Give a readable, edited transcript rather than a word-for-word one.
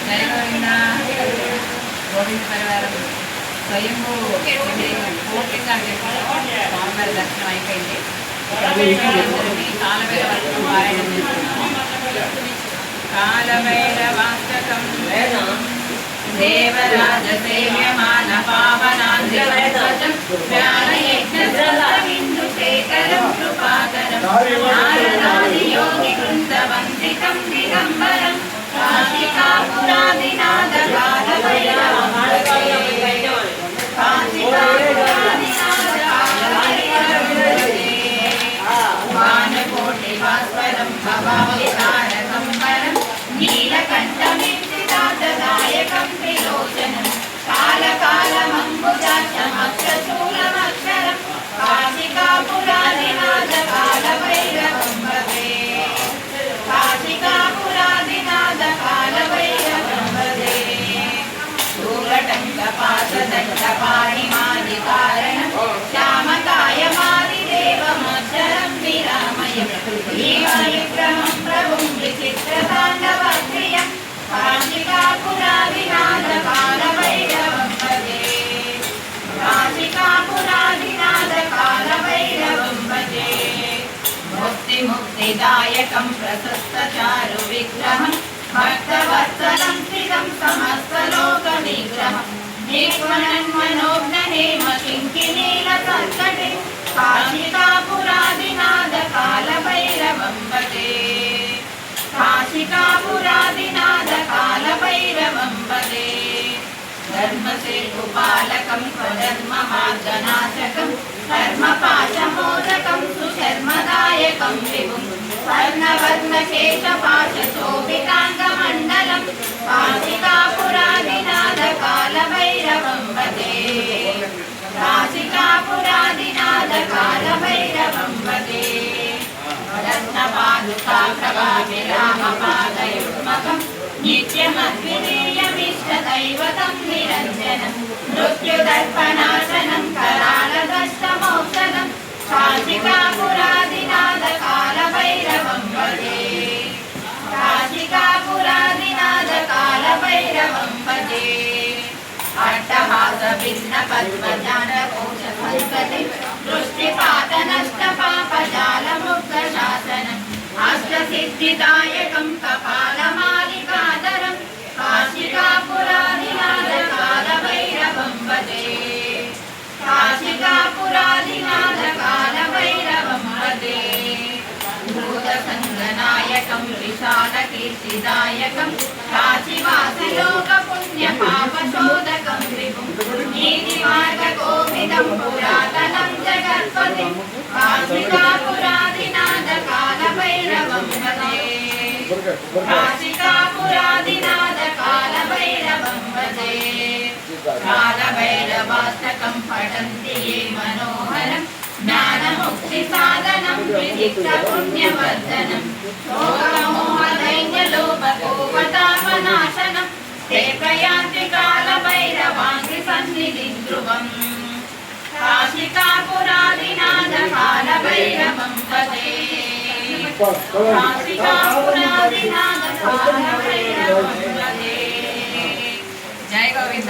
జయ గోవింద గోవింద పరివారం స్వయంభూ పూర్తిగా స్వామివారి దర్శనం అయిపోయింది. కాలవేల వర్షం పారాయణం చేస్తున్నాము. కాలభైరవాష్టకం దేవరాజ సేవ్యమాన పావనాంధ్రవచం జ్ఞానయజ్ఞేకరం కృపాకరం నారదాది యోగి వృందవందితం దిగంబరం కాశికాపురాదినాథ కాలభైరవం వానకోటివాస్వరం భవావితారకం వరం నీలకంఠమిత్తిదాతదాయకం త్రిలోచనం కాలకాలమంబుజాక్షమక్షశూలమక్షరం కాశికాపురాదినాథ కాలభైరవం భజే కాశికాపురాదినాథ కాలభైరవం భజే స్థూలటంకపాశదండపాణిమాదికారణం శ్యామకాయమాదిదేవమక్షరం విరామయం భీమవిక్రమం ప్రభుం విచిత్రతాండవక్రియం కాశికాపురాదినాథ కాలభైరవం భజే కాశికాపురాదినాథ కాలభైరవం భజే ముక్తిదాయకం ప్రశస్తచారు విగ్రహం భక్తవత్సలం స్థితం సమస్తలోక విగ్రహం నిర్మనన్మనోజ్ఞహేమ కింకినీల సత్కటి కాశికాపురాదినాథ కాలభైరవం భజే కాశికాపురాదినాథ కాలభైరవం భజే ధర్మసేతుపాలకం స్వధర్మమార్గనాశకం ధర్మపాశమోదకం సుశర్మదాయకం విభుం స్వర్ణవర్ణశేషపాశోభితాంగమండలం కాశికాపురాదినాథ కాలభైరవం భజే కాశికాపురాదినాథ కాలభైరవం భజే రత్నపాదుకాప్రభావిరామపాదయుగ్మకం నిత్యమద్వితీయమిష్టదైవతం నిరంజనం మృత్యుదర్పణాశనం కరాళదష్టమౌషధం కాశికాపురాదినాథ కాలభైరవం భజే కాశికాపురాదినాథ కాలభైరవం భజే అట్టహాస భిన్న పద్మజానకోశ సంస్కృతి దృష్టిపాతనష్టపాపజాలముగ్ధ శాసనం అష్టసిద్ధిదాయకం కపాలమాలికాధరం కాశికాపురాదినాథ కాలభైరవం భజే కాశికాపురాదినాథ కాలభైరవం భజే భూతసంగనాయకం విశాలకీర్తిదాయకం కాశీవాసలోక పుణ్య పాపశోధకం విభుం నీతిమార్గకోవిదం పురాతనం జగత్పతిం కాశికాపురాదినాథ కాలభైరవం భజే కాశికాపురాదినాథ కాలభైరవం భజే కాలభైరవాష్టకం పఠంతి ఏ మనోహరం జ్ఞానముక్తి సాధనం విదిక్త పుణ్యవర్ధనం శోకమోహదైన్యలోపకోపతాపనాశనం ते प्रयान्ति कालभैरवाङ्घ्रि सन्निधिं ध्रुवं काशिकापुरादिनाथ कालभैरवं भजे काशिकापुरादिनाथ कालभैरवं भजे जय गोविंद।